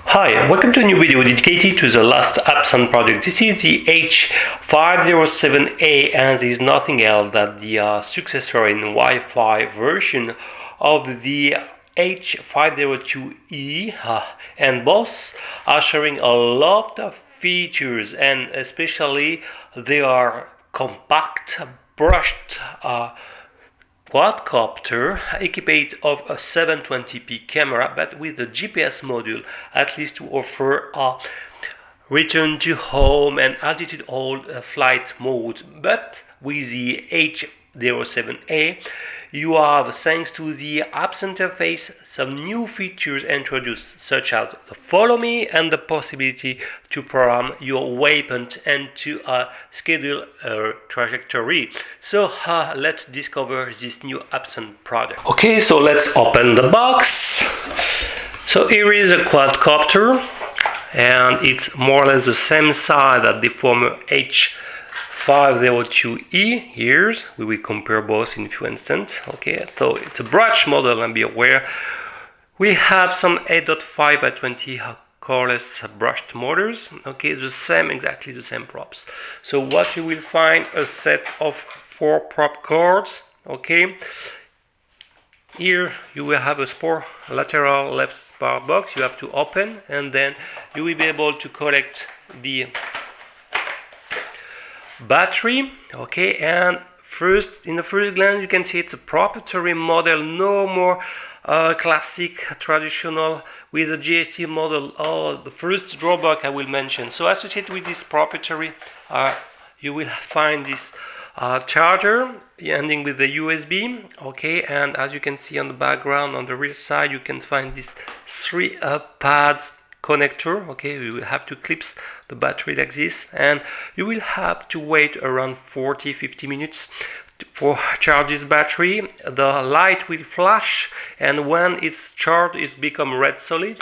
Hi, welcome to a new video dedicated to the last Hubsan project. This is the H507A and is nothing else than the successor in Wi-Fi version of the H502E and both are sharing a lot of features, and especially they are compact, brushed quadcopter equipped of a 720p camera but with a GPS module, at least to offer a return to home and altitude hold flight mode. But with the H07A you have, thanks to the apps interface, some new features introduced, such as the follow me and the possibility to program your waypoint and to schedule a trajectory. So let's discover this new Hubsan product. Okay, so let's open the box. So here is a quadcopter, and it's more or less the same size as the former H502E. Here we will compare both in a few instants. Okay, so it's a brush model, and be aware we have some 8.5 by 20 coreless brushed motors. Okay, exactly the same props. So what you will find, a set of 4 prop cards. Okay, here you will have a spare lateral left spark box you have to open, and then you will be able to collect the battery. Okay, and in the first glance you can see it's a proprietary model, no more classic traditional with a GST model. The first drawback I will mention, so associated with this proprietary you will find this charger ending with the USB. Okay, and as you can see on the background on the rear side you can find these 3 pads connector. Okay, you will have to clip the battery like this, and you will have to wait around 40-50 minutes for charge this battery. The light will flash, and when it's charged it become red solid.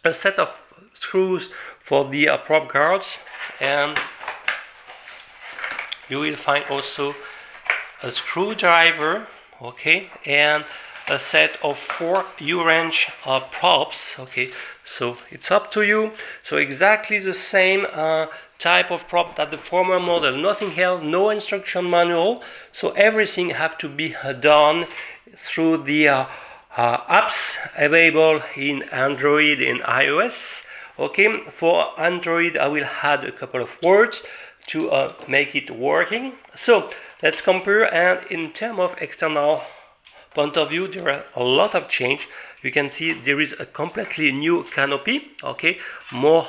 A set of screws for the prop guards, and you will find also a screwdriver. Okay, and a set of 4 U-wrench props. Okay, so it's up to you. So exactly the same type of prop that the former model, nothing else, no instruction manual. So everything have to be done through the apps available in Android and iOS. Okay, for Android I will add a couple of words to make it working. So let's compare, and in terms of external point of view there are a lot of change. You can see there is a completely new canopy. Okay, more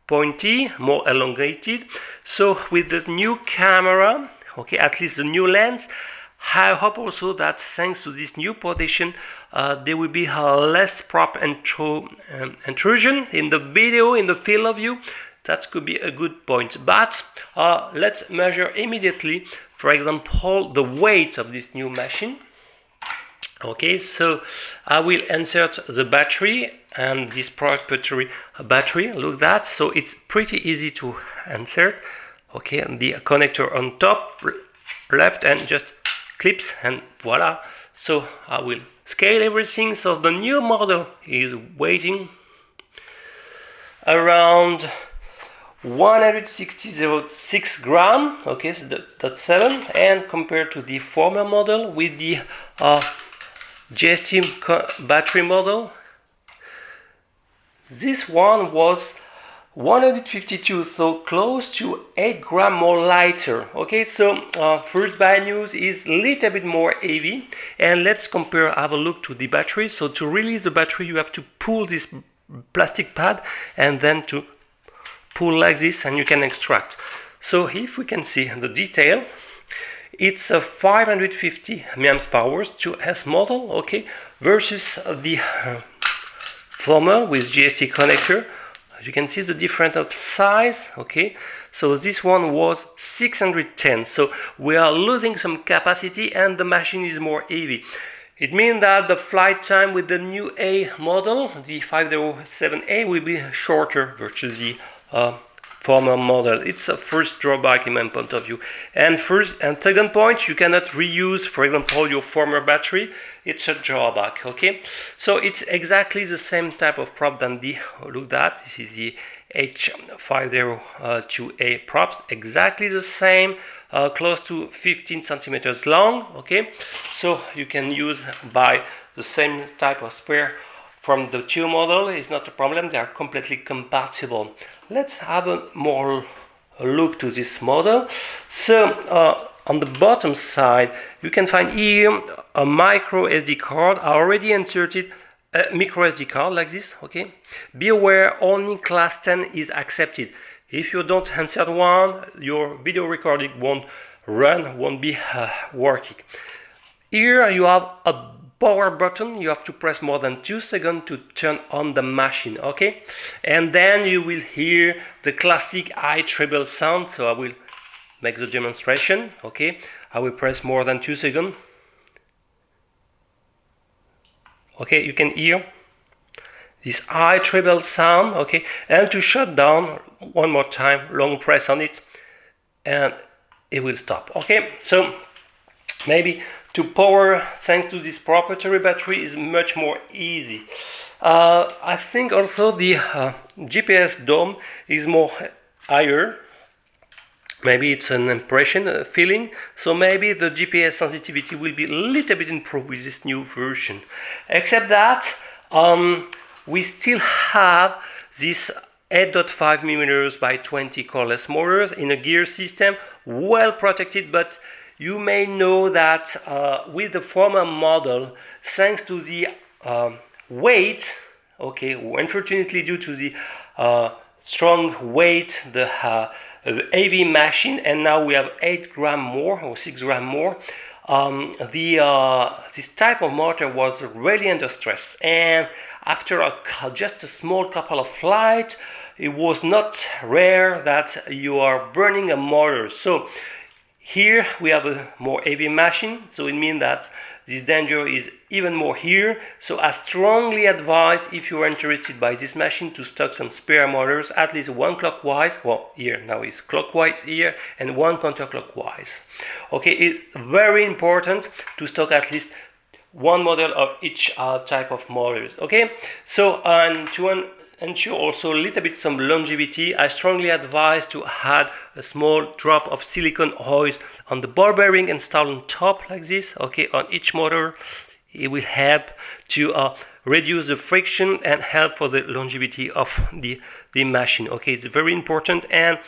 pointy, more elongated. So with the new camera, okay, at least the new lens, I hope also that thanks to this new position there will be less prop intrusion in the video, in the field of view. That could be a good point. But let's measure immediately, for example, the weight of this new machine. Okay, so I will insert the battery, and this proprietary battery, look that, so it's pretty easy to insert. Okay, and the connector on top left, and just clips, and voila. So I will scale everything. So the new model is weighing around 160.06 gram. Okay, so that's 7, and compared to the former model with the GST battery model, this one was 152, so close to 8 gram more lighter. Okay, so first bad news is a little bit more heavy, and let's compare, have a look to the battery. So to release the battery you have to pull this plastic pad, and then to pull like this, and you can extract. So if we can see the detail, it's a 550 mAh 2S model. Okay, versus the former with GST connector. As you can see the difference of size. Okay, so this one was 610, so we are losing some capacity, and the machine is more heavy. It means that the flight time with the new A model, the 507A, will be shorter versus the former model. It's a first drawback in my point of view. And first and second point, you cannot reuse, for example, your former battery. It's a drawback, okay? So it's exactly the same type of prop than the, look at, this is the H507A props, exactly the same, close to 15 centimeters long, okay? So you can use by the same type of spare from the two model, is not a problem, they are completely compatible. Let's have a more look to this model. So on the bottom side, you can find here a micro SD card. I already inserted a micro SD card like this, okay? Be aware, only class 10 is accepted. If you don't insert one, your video recording won't run, won't be working. Here you have a power button. You have to press more than 2 seconds to turn on the machine, okay? And then you will hear the classic high treble sound. So I will make the demonstration, okay? I will press more than 2 seconds. Okay, you can hear this high treble sound, okay? And to shut down, one more time, long press on it, and it will stop, okay? So maybe to power, thanks to this proprietary battery, is much more easy. I think also the GPS dome is more higher. Maybe it's an impression, feeling. So maybe the GPS sensitivity will be a little bit improved with this new version. Except that we still have this 8.5 mm by 20 cordless motors in a gear system, well protected, but you may know that with the former model, thanks to the weight, okay, unfortunately due to the strong weight, the heavy machine, and now we have 8 grams more or 6 grams more, this type of motor was really under stress, and after just a small couple of flights, it was not rare that you are burning a motor. So here we have a more heavy machine, so it means that this danger is even more here. So I strongly advise, if you are interested by this machine, to stock some spare motors, at least one clockwise, well here now is clockwise here, and one counterclockwise. Okay, it's very important to stock at least one model of each type of motors. Okay, so and to ensure also a little bit some longevity, I strongly advise to add a small drop of silicone oil on the ball bearing installed on top like this, okay, on each motor. It will help to reduce the friction and help for the longevity of the machine. Okay, it's very important, and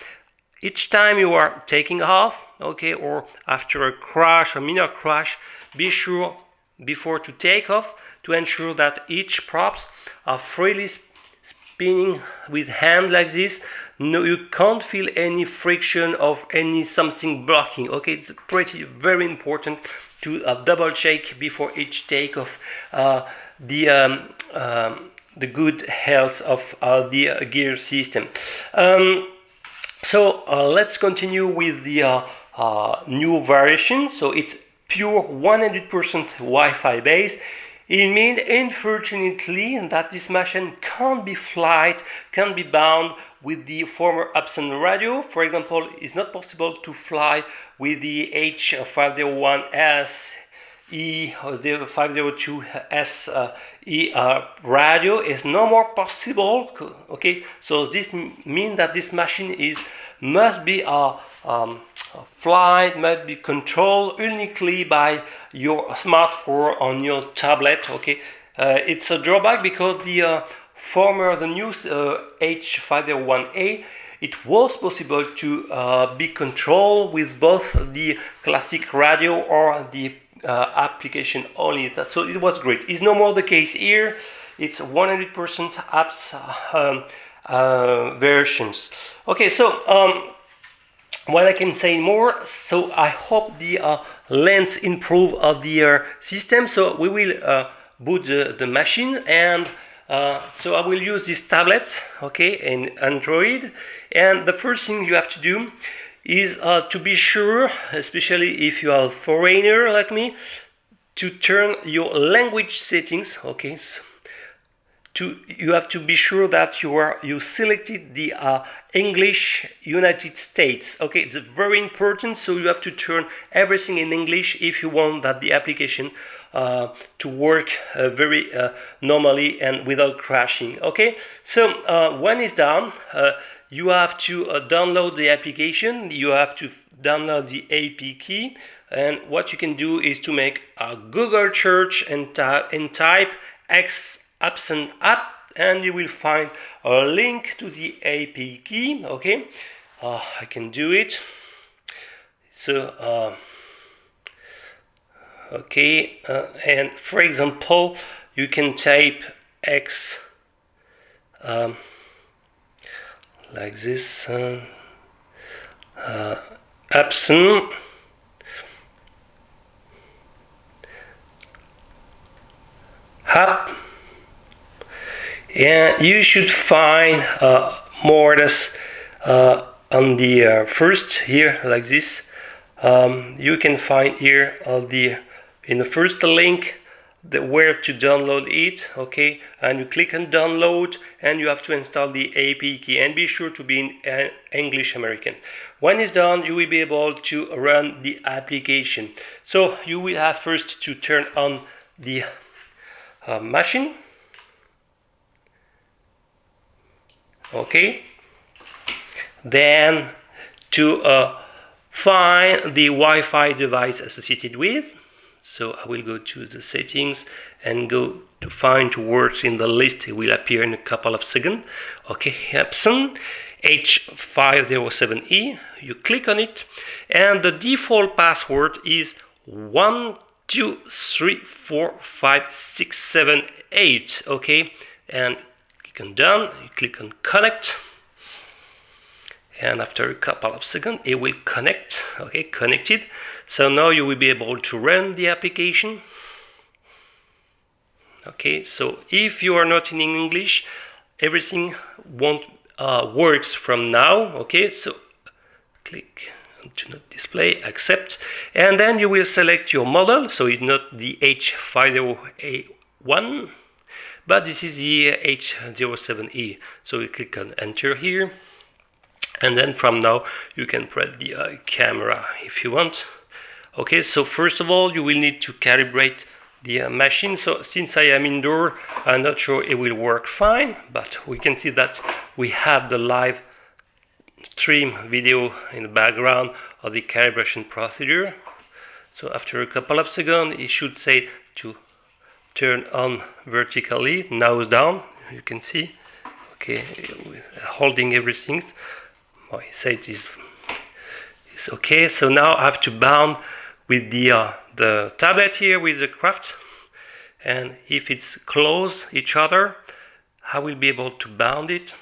each time you are taking off, okay, or after a crash, a minor crash, be sure before to take off to ensure that each props are freely spinning with hand like this. No, you can't feel any friction of any something blocking. Okay, it's very important to double check before each takeoff the good health of the gear system. So let's continue with the new variation. So it's pure 100% Wi-Fi based. It means, unfortunately, that this machine can't be bound with the former Hubsan radio. For example, it's not possible to fly with the H501S E or the 502S E radio. Is no more possible. Okay, so this means that this machine must be flight must be controlled uniquely by your smartphone on your tablet. Okay, it's a drawback because the new H501A, it was possible to be controlled with both the classic radio or the application only. So it was great. It's no more the case here. It's 100% apps versions. Okay, so what I can say more, so I hope the lens improve of the system. So we will boot the machine, and so I will use this tablet, okay, in Android. And the first thing you have to do is to be sure, especially if you are a foreigner like me, to turn your language settings, okay, so you have to be sure that you selected the English United States. Okay, it's very important. So you have to turn everything in English if you want that the application to work very normally and without crashing. Okay, so when it's done, you have to download the application. You have to download the AP key, and what you can do is to make a Google search and type Hubsan app, and you will find a link to the AP key. Okay, I can do it. So okay, and for example, you can type X like this, Hubsan app, and you should find more or less on the first here like this. You can find here in the first link where to download it. Okay, and you click on download, and you have to install the AP key, and be sure to be in English American. When it's done, you will be able to run the application. So you will have first to turn on the machine. Okay, then to find the Wi-Fi device associated with. So I will go to the settings and go to find words in the list. It will appear in a couple of seconds. Okay, Hubsan H507A. You click on it, and the default password is 1234567 okay, and click on done. You click on connect, and after a couple of seconds it will connect. Okay, connected. So now you will be able to run the application. Okay, so if you are not in English, everything won't works from now. Okay, so click to not display, accept, and then you will select your model. So it's not the H508A1, but this is the H07A. So you click on enter here, and then from now you can press the camera if you want. Okay, so first of all you will need to calibrate the machine. So since I am indoor, I'm not sure it will work fine, but we can see that we have the live stream video in the background of the calibration procedure. So after a couple of seconds it should say to turn on vertically, nose down, you can see. Okay, holding everything. Oh, he said it's okay. So now I have to bound with the tablet here with the craft, and if it's close each other, I will be able to bound it.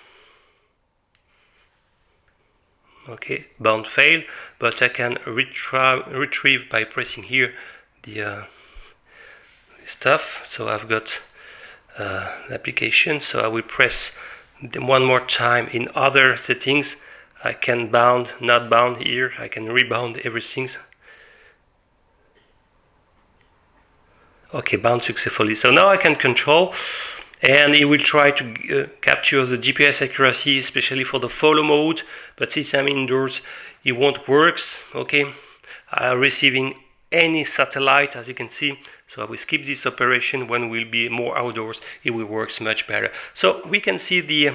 Okay, bound fail, but I can retrieve by pressing here the stuff. So I've got the application, so I will press one more time in other settings. I can bound, not bound here, I can rebound everything. Okay, bound successfully. So now I can control, and it will try to capture the GPS accuracy, especially for the follow mode, but since I'm indoors it won't work. Okay, receiving any satellite, as you can see. So I will skip this operation. When we'll be more outdoors it will work much better. So we can see the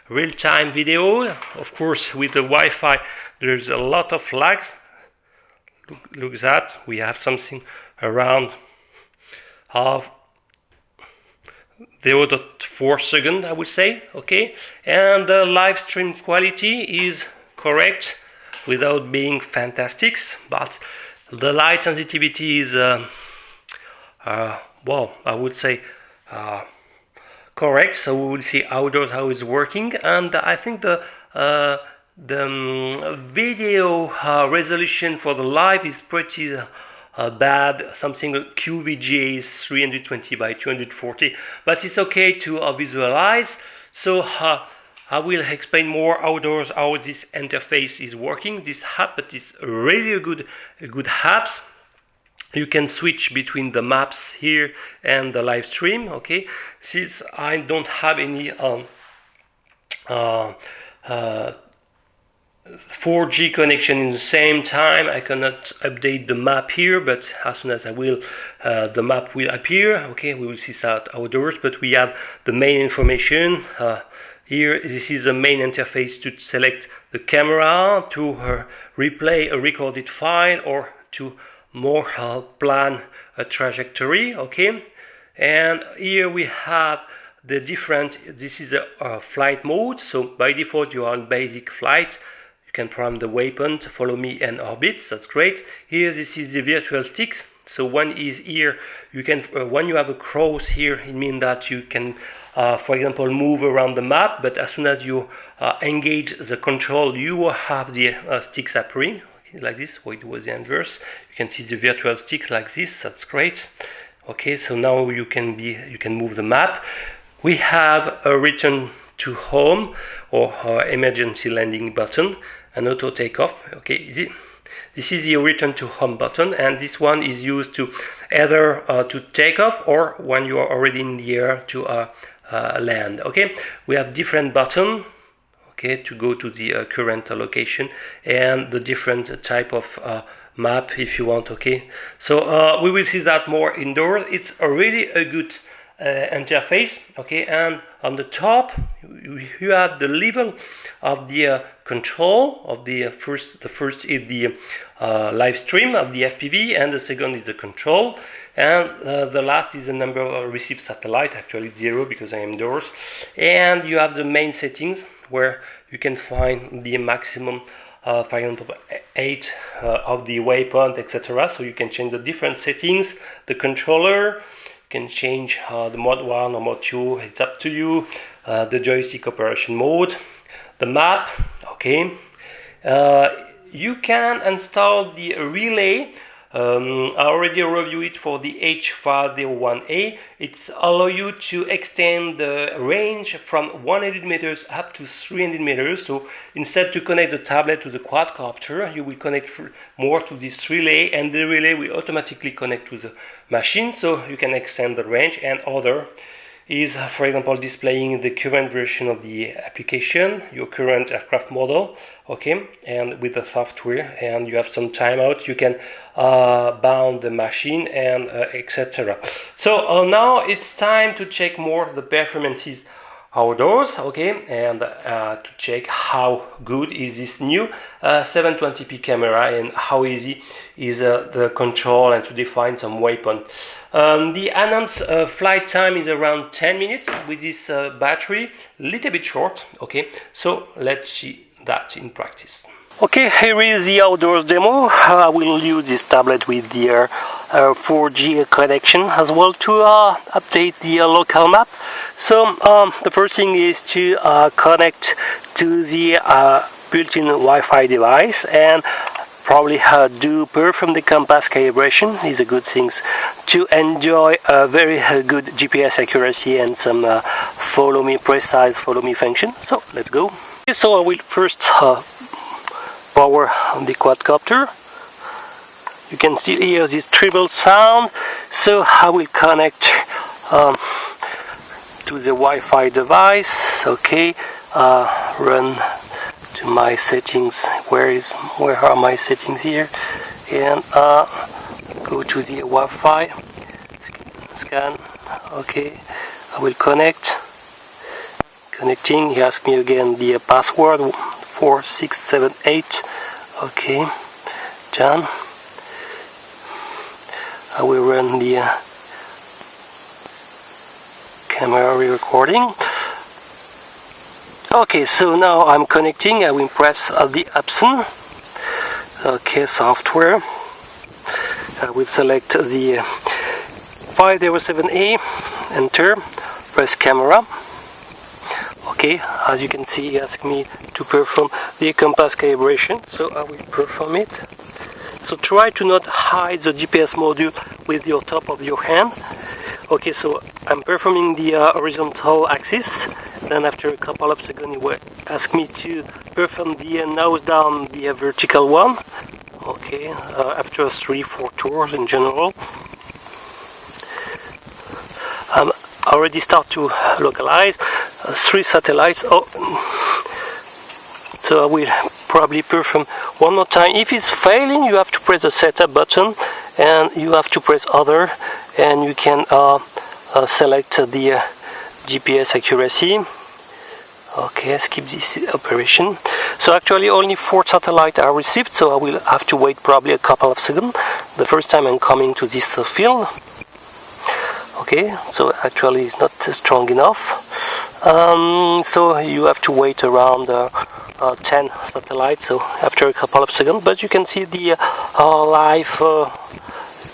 real-time video. Of course, with the Wi-Fi there's a lot of lags. Look at that, we have something around 0.4 seconds, I would say. Okay, and the live stream quality is correct without being fantastic, but the light sensitivity is well, I would say correct. So we will see outdoors how it's working, and I think the video resolution for the live is pretty bad. Something QVGA is 320 by 240, but it's okay to visualize. So I will explain more outdoors how this interface is working. This app is really a good app. you can switch between the maps here and the live stream. Okay, since I don't have any 4G connection in the same time, I cannot update the map here, but as soon as I will, the map will appear. Okay, we will see that outdoors, but we have the main information here. This is the main interface to select the camera, to replay a recorded file, or to more plan a trajectory. Okay, and here we have the different, this is a flight mode. So by default you are on basic flight. You can program the waypoint, follow me, and orbits. That's great. Here this is the virtual sticks. So one is here, you can when you have a cross here, it means that you can for example move around the map, but as soon as you engage the control, you will have the sticks appearing. Like this, or it was the inverse. You can see the virtual sticks like this. That's great. Okay, so now you can move the map. We have a return to home or emergency landing button, an auto takeoff. Okay, this is the return to home button, and this one is used to either to take off or when you are already in the air to land. Okay, we have different buttons. Okay, to go to the current location, and the different type of map if you want. Okay, so we will see that more indoors. It's really a good interface. Okay, and on the top you have the level of the control of the first is the live stream of the FPV, and the second is the control, and the last is the number of received satellite. Actually 0 because I am indoors. And you have the main settings where you can find the maximum for example 8 of the waypoint, etc. So you can change the different settings. The controller, you can change the mode 1 or mode 2, it's up to you. The joystick operation mode, the map. Okay, you can install the relay. I already reviewed it for the H507A. It's allow you to extend the range from 100 meters up to 300 meters. So instead to connect the tablet to the quadcopter, you will connect more to this relay, and the relay will automatically connect to the machine, so you can extend the range. And other is, for example, displaying the current version of the application, your current aircraft model. Okay, and with the software, and you have some timeout, you can bound the machine, and etc. So now it's time to check more the performances outdoors. Okay, and to check how good is this new 720p camera, and how easy is the control, and to define some waypoint. The announced flight time is around 10 minutes with this battery, a little bit short. Okay, so let's see that in practice. Okay, here is the outdoors demo. I will use this tablet with the 4G connection as well to update the local map. So the first thing is to connect to the built-in Wi-Fi device, and probably perform the compass calibration. Is a good thing to enjoy a very good GPS accuracy and some precise follow me function. So let's go. So I will first power the quadcopter. You can see here this treble sound. So I will connect to the Wi-Fi device. Okay, run to my settings. Where are my settings here? And go to the Wi-Fi. Scan. Okay, I will connect. Connecting. He asks me again the password 4678. Okay, done. I will run the camera recording. Okay, so now I'm connecting. I will press the Hubsan. Okay, software. I will select the 507A. Enter. Press camera. Okay, as you can see, he asked me to perform the compass calibration, so I will perform it. So try to not hide the GPS module with your top of your hand. Okay, so I'm performing the horizontal axis. Then after a couple of seconds, he will ask me to perform the nose down, the vertical one. Okay, after 3-4 tours in general, already start to localize 3 satellites. So I will probably perform one more time. If it's failing, you have to press the setup button and you have to press other, and you can select the GPS accuracy. Okay, skip this operation. So actually only 4 satellites are received, so I will have to wait probably a couple of seconds the first time I'm coming to this field. Okay, so actually it's not strong enough. So you have to wait around 10 satellites, so after a couple of seconds. But you can see the live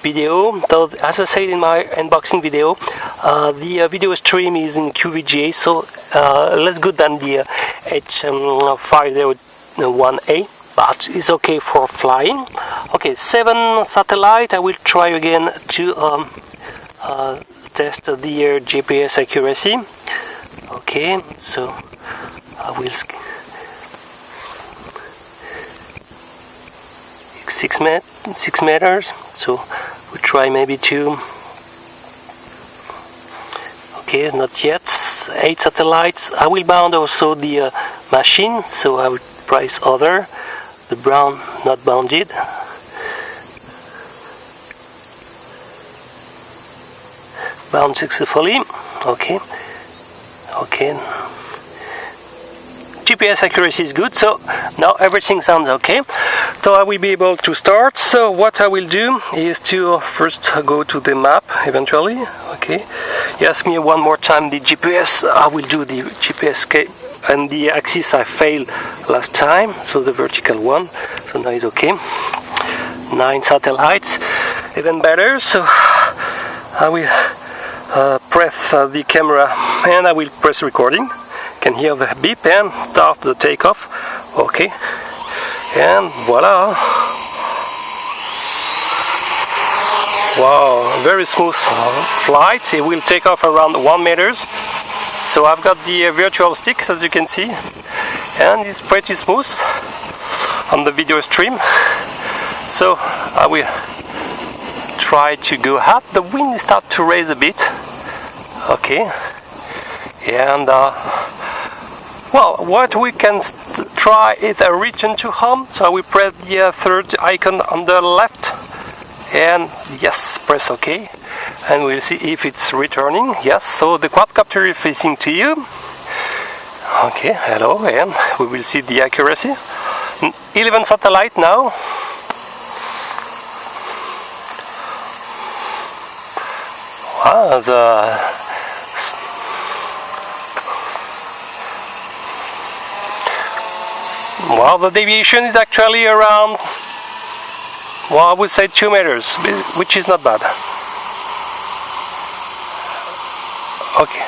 video. So as I said in my unboxing video, the video stream is in QVGA, so less good than the H501A, but it's okay for flying. Okay, 7 satellites. I will try again to test the GPS accuracy. Okay, so I will 6 meters, so we'll try maybe 2. Okay, not yet. 8 satellites. I will bound also the machine, so I will press other. The brown not bounded. Bound successfully. Okay. GPS accuracy is good, so now everything sounds okay. So I will be able to start. So what I will do is to first go to the map eventually. Okay. You ask me one more time the GPS. I will do the GPS and the axis I failed last time, so the vertical one. So now it's okay. 9 satellites, even better. So I will press the camera and I will press recording. You can hear the beep and start the takeoff. Okay, and voila. Wow, very smooth flight. It will take off around 1 meter. So I've got the virtual stick, as you can see, and it's pretty smooth on the video stream. So I will try to go up. The wind starts to raise a bit. Okay, and well, what we can try is a return to home. So we press the third icon on the left, and yes, press OK, and we'll see if it's returning. Yes, so the quadcopter is facing to you. Okay, hello, and we will see the accuracy. 11 satellite now. Wow, the deviation is actually around, well, I would say 2 meters, which is not bad. Okay,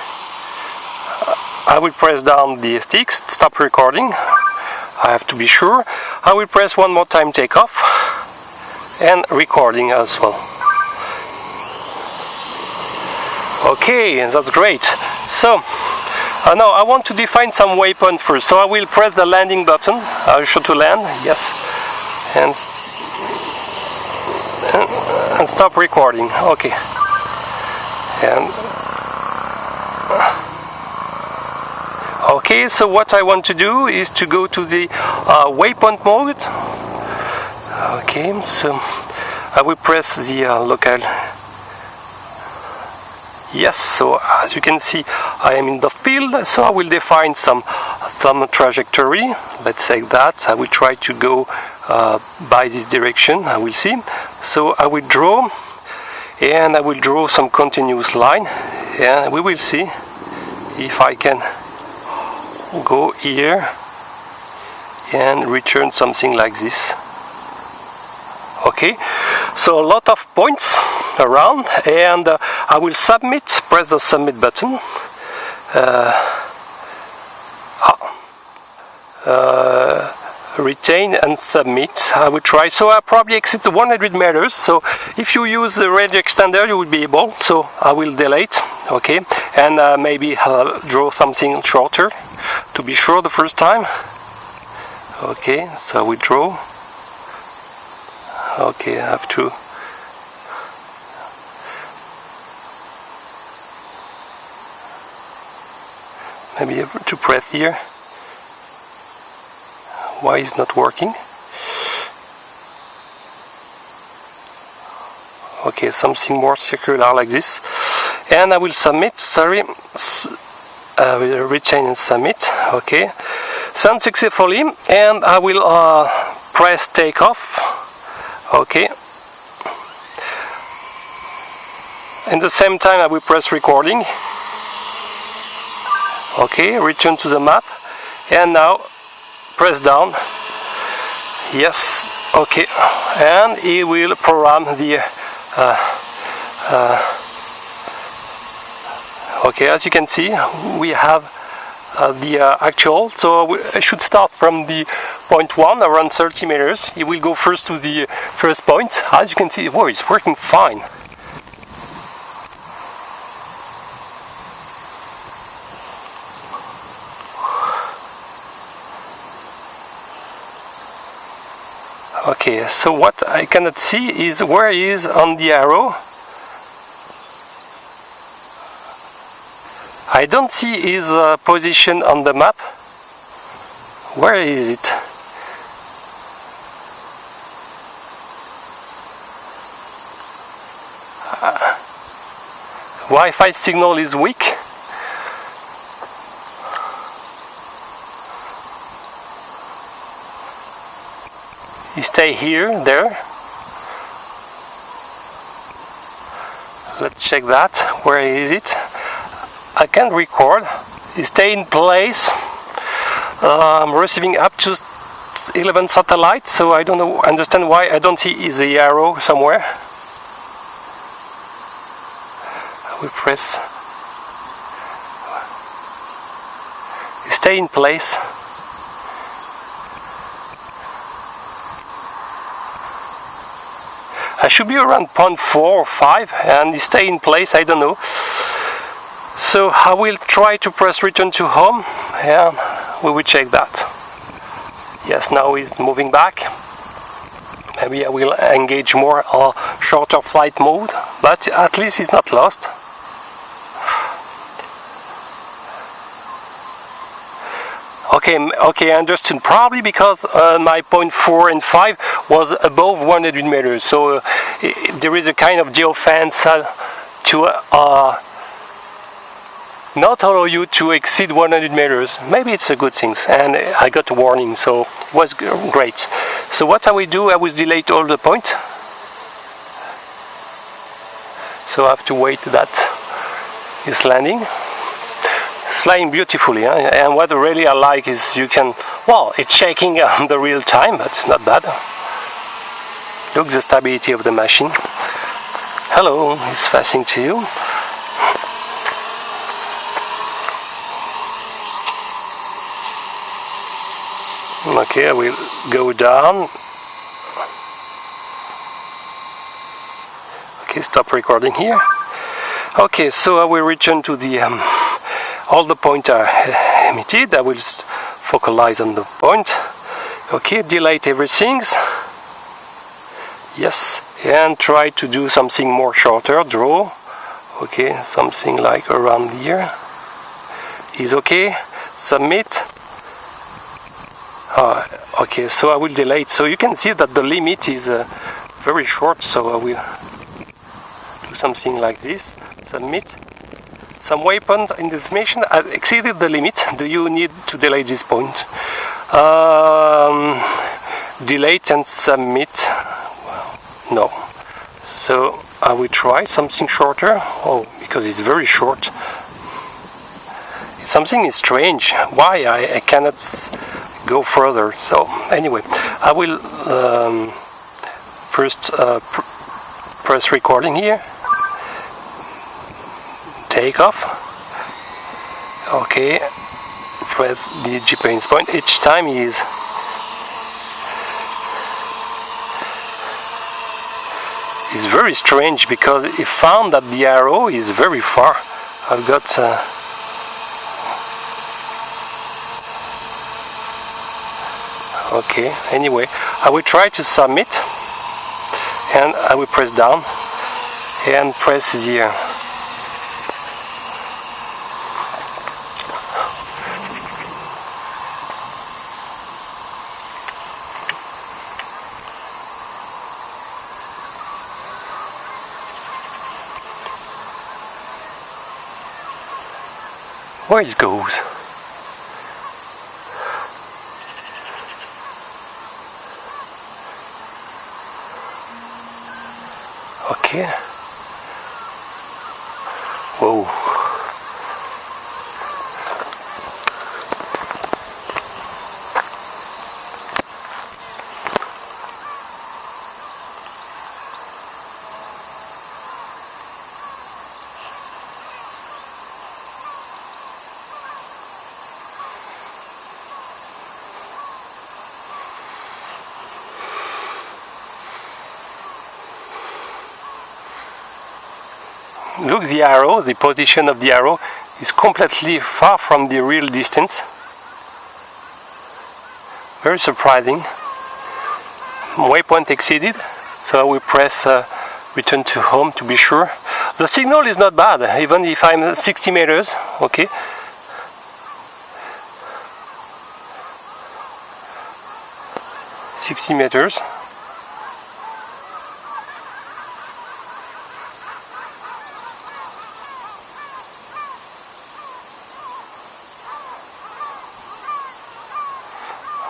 I will press down the sticks, stop recording. I have to be sure. I will press one more time takeoff and recording as well. Okay, that's great. So now I want to define some waypoint first. So I will press the landing button. I'll show to land. Yes, and stop recording. Okay, and okay. So what I want to do is to go to the waypoint mode. Okay, so I will press the local. Yes, so as you can see, I am in the field, so I will define some trajectory. Let's say that. I will try to go by this direction. I will see. So I will draw, and I will draw some continuous line, and we will see if I can go here and return something like this. Okay, so a lot of points around, and I will submit, press the submit button. Retain and submit. I will try. So I probably exceed the 100 meters. So if you use the range extender, you will be able. So I will delete. Okay, and maybe draw something shorter to be sure the first time. Okay, so I will draw. Okay, I have to. Maybe I have to press here. Why is not working? Okay, something more circular like this. And I will submit, sorry. I will retain and submit. Okay. Send successfully, and I will press take off. Okay. In the same time I will press recording. Okay, return to the map, and now press down. Yes, okay, and it will program the okay, as you can see, we have the actual, so I should start from the point 1 around 30 meters. It will go first to the first point. As you can see, oh, it's working fine. Okay, so what I cannot see is where he is on the arrow. I don't see his position on the map. Where is it? Wi-Fi signal is weak. You stay here, there. Let's check that. Where is it? I can't record. You stay in place. I'm receiving up to 11 satellites, so I don't understand why I don't see the arrow somewhere. I will press. You stay in place. I should be around 0.4 or 5 and stay in place, I don't know. So I will try to press return to home and we will check that. Yes, now he's moving back. Maybe I will engage more shorter flight mode, but at least he's not lost. Okay, I understood. Probably because my 0.4 and 5 was above 100 meters, so there is a kind of geofence to not allow you to exceed 100 meters. Maybe it's a good thing, and I got a warning, so it was great. So what I will do, I will delete all the points. So I have to wait that it's landing. Flying beautifully, and what really I like is you can, well, it's shaking on the real time, but it's not bad. Look the stability of the machine. Hello, it's passing to you. Okay, I will go down. Okay, stop recording here. Okay, so I will return to the all the points are emitted. I will focalize on the point. Okay, delete everything. Yes, and try to do something more shorter. Draw. Okay, something like around here. Is okay. Submit. Okay, so I will delete. So you can see that the limit is very short. So I will do something like this. Submit. Some waypoint in the information exceeded the limit. Do you need to delete this point? Delete and submit. Well, no. So I will try something shorter. Oh, because it's very short. Something is strange. Why I cannot go further? So anyway, I will first press recording here. Take off. Okay, press the GPS point. Each time is very strange because it found that the arrow is very far. I've got okay, anyway, I will try to submit. and I will press down and press the where it goes. Okay. Whoa. Look, the arrow, the position of the arrow is completely far from the real distance. Very surprising. Waypoint exceeded, so I will press return to home to be sure. The signal is not bad, even if I'm 60 meters, okay. $60 meters.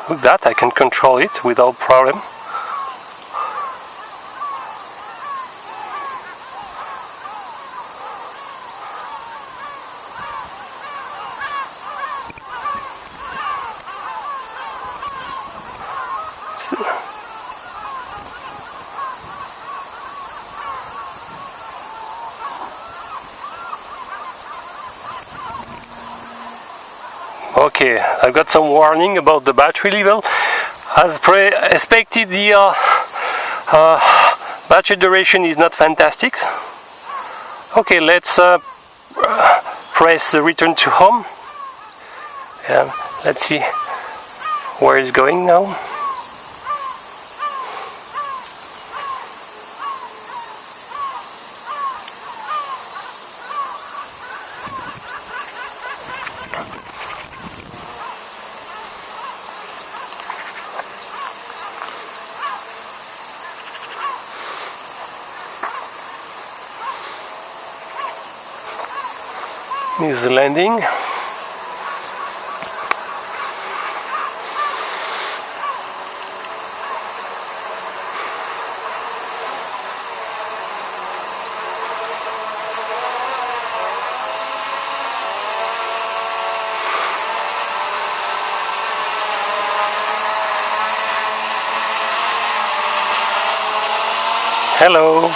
Look that, I can control it without problem. Okay, I've got some warning about the battery level. As expected, the battery duration is not fantastic. Okay, let's press return to home and let's see where it's going now. Is landing. Hello.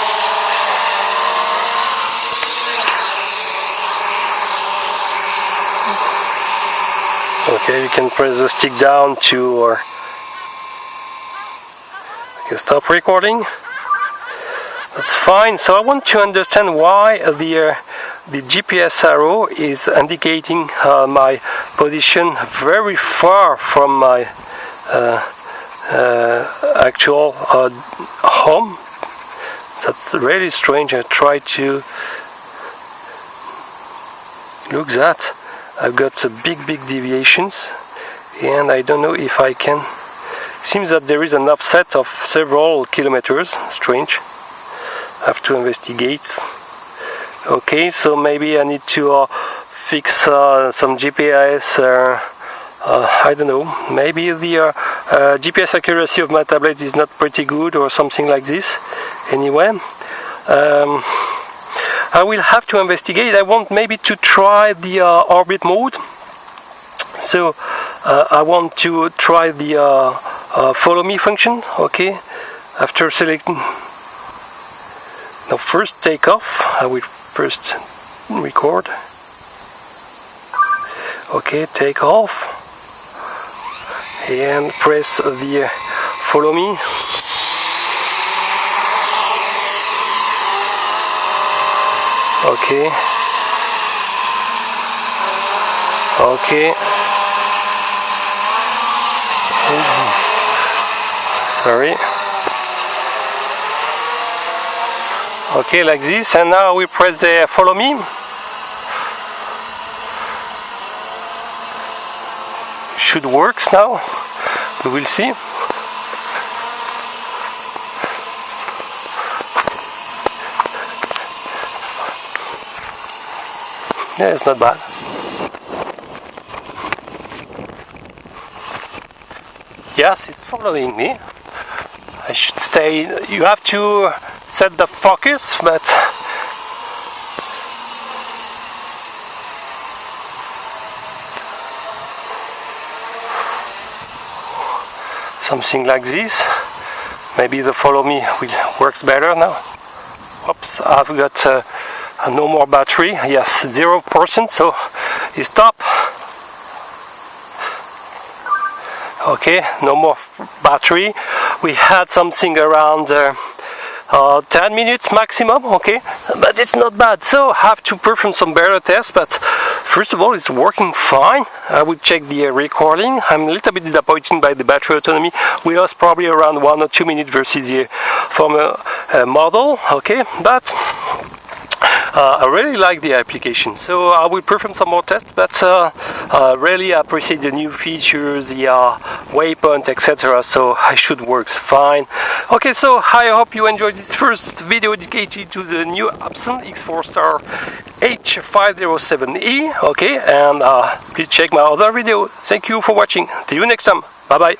Okay, you can press the stick down to stop recording. That's fine. So I want to understand why the GPS arrow is indicating my position very far from my actual home. That's really strange. I try to look that. I've got big deviations, and I don't know if I can. Seems that there is an offset of several kilometers. Strange. I have to investigate. Okay, so maybe I need to fix some GPS. I don't know. Maybe the GPS accuracy of my tablet is not pretty good, or something like this. Anyway. I will have to investigate. I want maybe to try the orbit mode. So I want to try the follow me function. Okay. After selecting, now first take off. I will first record. Okay, take off and press the follow me. Okay. Okay. Sorry. Okay, like this, and now we press the follow me. Should works now. We will see. Yeah, it's not bad. Yes, it's following me. I should stay. You have to set the focus, but something like this. Maybe the follow me will work better now. Oops, I've got no more battery. Yes, 0%, so it stopped. Okay, no more battery. We had something around 10 minutes maximum, okay, but it's not bad. So I have to perform some better tests, but first of all, it's working fine. I will check the recording. I'm a little bit disappointed by the battery autonomy. We lost probably around 1 or 2 minutes versus the former model, okay, but I really like the application, so I will perform some more tests, but really appreciate the new features, the Waypoint, etc. So I should work fine. Okay, so I hope you enjoyed this first video dedicated to the new Hubsan H507A. Okay, and please check my other video. Thank you for watching. See you next time. Bye bye.